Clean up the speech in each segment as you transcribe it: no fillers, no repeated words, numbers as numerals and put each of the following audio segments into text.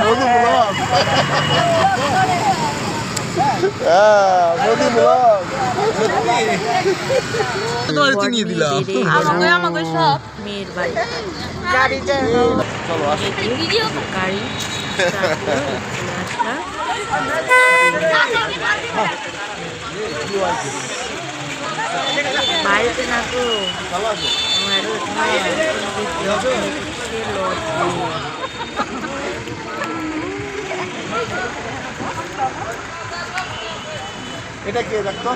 Modi blog. Modi blog. তোমার চিনিয়ে দিলাম। আমাকে সব মেয়ের বাড়ি গাড়িতে চলো আসো। গাড়ি বাড়িতে না তো এটা কে দেখতো?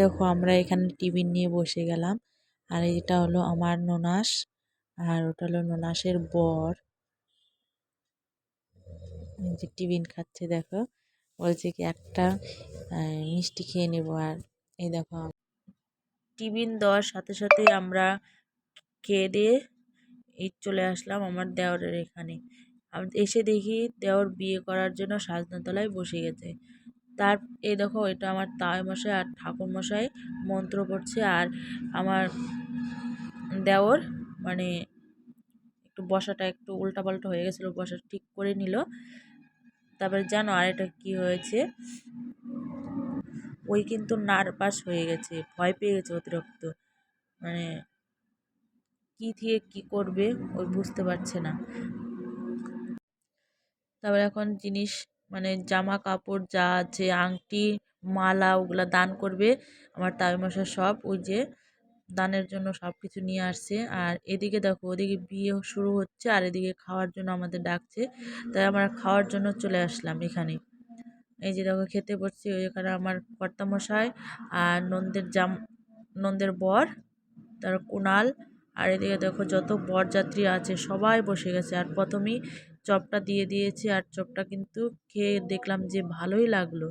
দেখো আমরা এখানে টিফিন নিয়ে বসে গেলাম। আর এটা হলো আমার ননাস, আর ওটা হলো ননাসের বর। যে টিফিন খাচ্ছে দেখো, বলছে কি একটা মিষ্টি খেয়ে নেবো। আর এই দেখো টিফিন দেওয়ার সাথে সাথেই আমরা খেয়ে দিয়ে চলে আসলাম আমার দেওরের এখানে। এসে দেখি দেওর বিয়ে করার জন্য সাজনাতলায় বসে গেছে। তার এই দেখো এটা আমার তাই মশাই আর ঠাকুর মশাই মন্ত্র পড়ছে, আর আমার দেওর মানে একটু বসাটা একটু উল্টাপাল্টা হয়ে গেছিলো, বসা ঠিক করে নিল। তারপরে জানো আর এটা কি হয়েছে, ওই কিন্তু নার্ভাস হয়ে গেছে, ভয় পেয়ে গেছে অতিরিক্ত, মানে কি দিয়ে কি করবে ওই বুঝতে পারছে না। তারপরে এখন জিনিস মানে জামা কাপড় যা আছে, আংটি মালা, ওগুলা দান করবে আমার তাইমশাই সব, ওই যে দানের জন্য সব কিছু নিয়ে আসছে। আর এদিকে দেখো ওদিকে বিয়ে শুরু হচ্ছে, আর এদিকে খাওয়ার জন্য আমাদের ডাকছে, তাই আমরা খাওয়ার জন্য চলে আসলাম এখানে। এই যে দেখো খেতে বসছি, ওইখানে আমার কর্তামশাই আর নন্দের বর, তার কুনাল, আর এদিকে দেখো যত বরযাত্রী আছে সবাই বসে গেছে। আর প্রথমেই চপটা দিয়ে দিয়েছি, আর চপটা কিন্তু খেয়ে দেখলাম যে ভালোই লাগলো,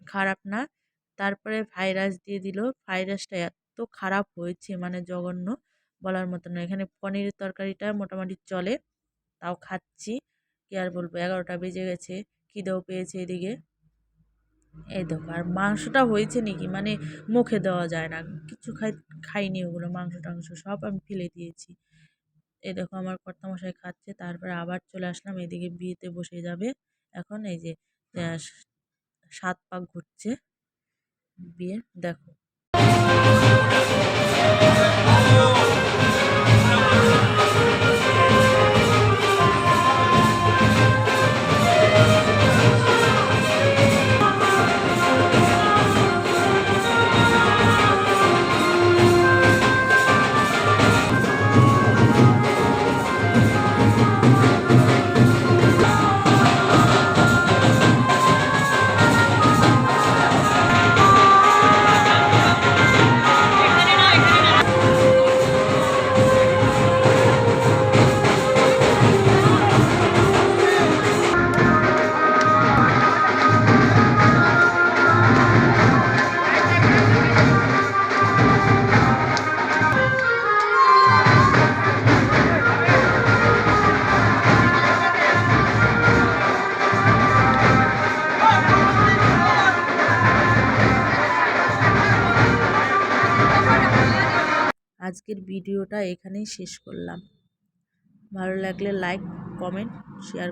খারাপ না। তারপরে ফ্রাইড রাইস দিয়ে দিল। ফ্রাইড রাইসটা এত খারাপ হয়েছে মানে জঘন্য, বলার মতো না। এখানে পনিরের তরকারিটা মোটামুটি চলে, তাও খাচ্ছি, কি আর বলবো। 11টা বেজে গেছে, খিদেও পেয়েছে এদিকে। এই দেখো আর মাংসটা হয়েছে নাকি মানে মুখে দেওয়া যায় না, কিছু খাইনি ওগুলো, মাংস টাংস সব আমি ফেলে দিয়েছি। এই দেখো আমার কর্তামশাই খাচ্ছে, তারপরে আবার চলে আসলাম এদিকে বিয়েতে বসে যাবে এখন। এই যে 7 পাক ঘুরছে বিয়ে, দেখো। আজকের ভিডিওটা এখানেই শেষ করলাম। ভালো লাগলে লাইক, কমেন্ট, শেয়ার